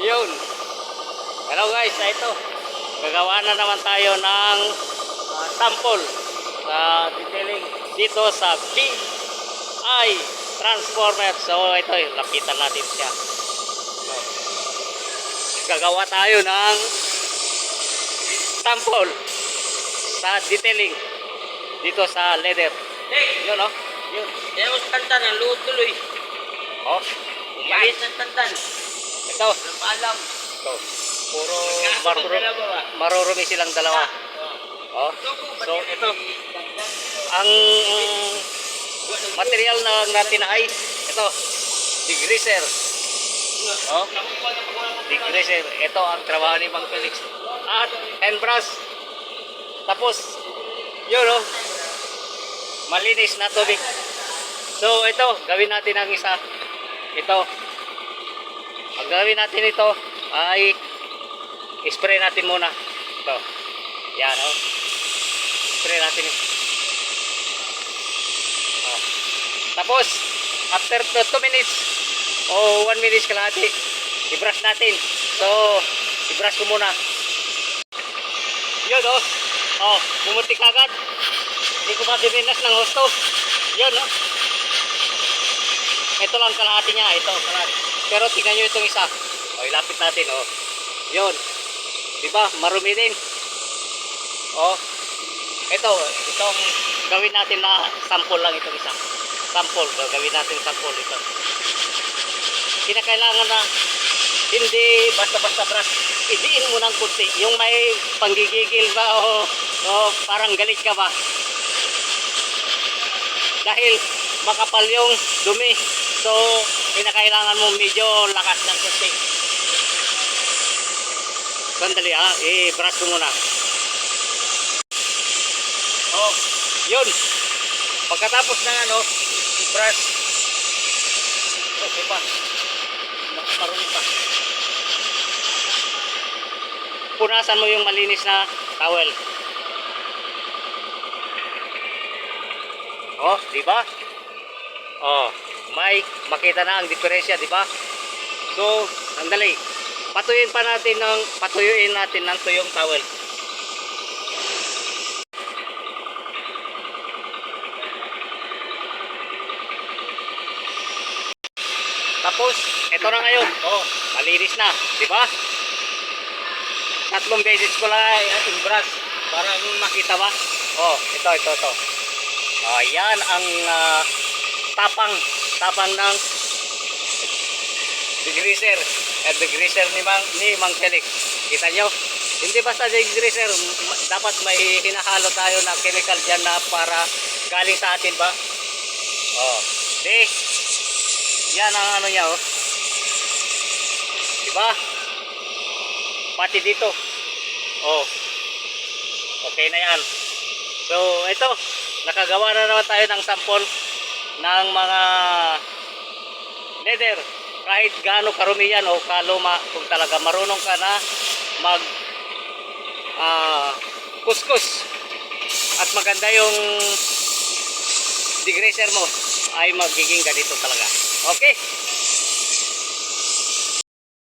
Yun. Hello guys, ito. Gagawa na naman tayo ng sample sa detailing dito sa BI Transformer. So ito, lapitan natin siya. So, gagawa tayo ng sample sa detailing dito sa leather. Yun oh. Yun. Kaya mo sa tantan, ang luod tuloy. Oh, Kahit ng tantan. ito. Walang paalam. Ito. Puro Kaso may dalawa ba? marurumi silang dalawa. Oh. So ito. Ang material na natin ay ito. Degreaser. Oh. Degreaser. Ito ang trabaho ni Mang Felix. At and brush. Tapos yun oh. Malinis na tubig. So ito, gawin natin ang isa. Ito. Ang gawin natin ito ay spray natin muna. Ito. Yan oh. Spray natin. Oh. Tapos after 2 minutes o 1 minute kalahati, i-brush natin. So, i-brush ko muna. Yun oh. Oh, bumuti kagad. Hindi ko madibinas ng husto. Yun oh. Ito lang kalahati niya. Ito kalahati. Pero tingnan nyo itong isa. O, ilapit natin oh. Yun. Diba? Marumi din. Oh. Itong gawin natin na sample lang itong isa. Sample. Gawin natin sample ito. Kinakailangan na hindi basta-basta brush. Idiin mo ng kunti. Yung may panggigigil ba o parang galit ka ba? Dahil makapal yung dumi. So, kinakailangan mo medyo lakas ng kunti. Sandali i-brush ko muna. Oh, yun. Pagkatapos ng i-brush. Okay pa. Marumi pa. Punasan mo yung malinis na towel. Oh, di ba? Oh, may makita na ang diferensya, di ba? So, sandali. Patuyuin natin ng tuyong towel. Tapos, ito na ngayon. Oh, malinis na, di ba? 3 beses ko lang i-brush para makita ba? Oh, ito. Oh, yan ang tapang ng degreaser. Degreaser ni Mang Felix. Kita nyo? Hindi basta degreaser, dapat may hinahalo tayo na chemical dyan na para galing sa atin ba? Oh, di. Yan ang niya oh. Diba? Pati dito. Oh. Okay na yan. So, ito. Nakagawa na naman tayo ng sample ng mga leather. Kahit gaano karumi yan o kaluma, kung talaga marunong ka na mag kuskus at maganda yung degreaser mo, ay magiging ganito talaga. Okay?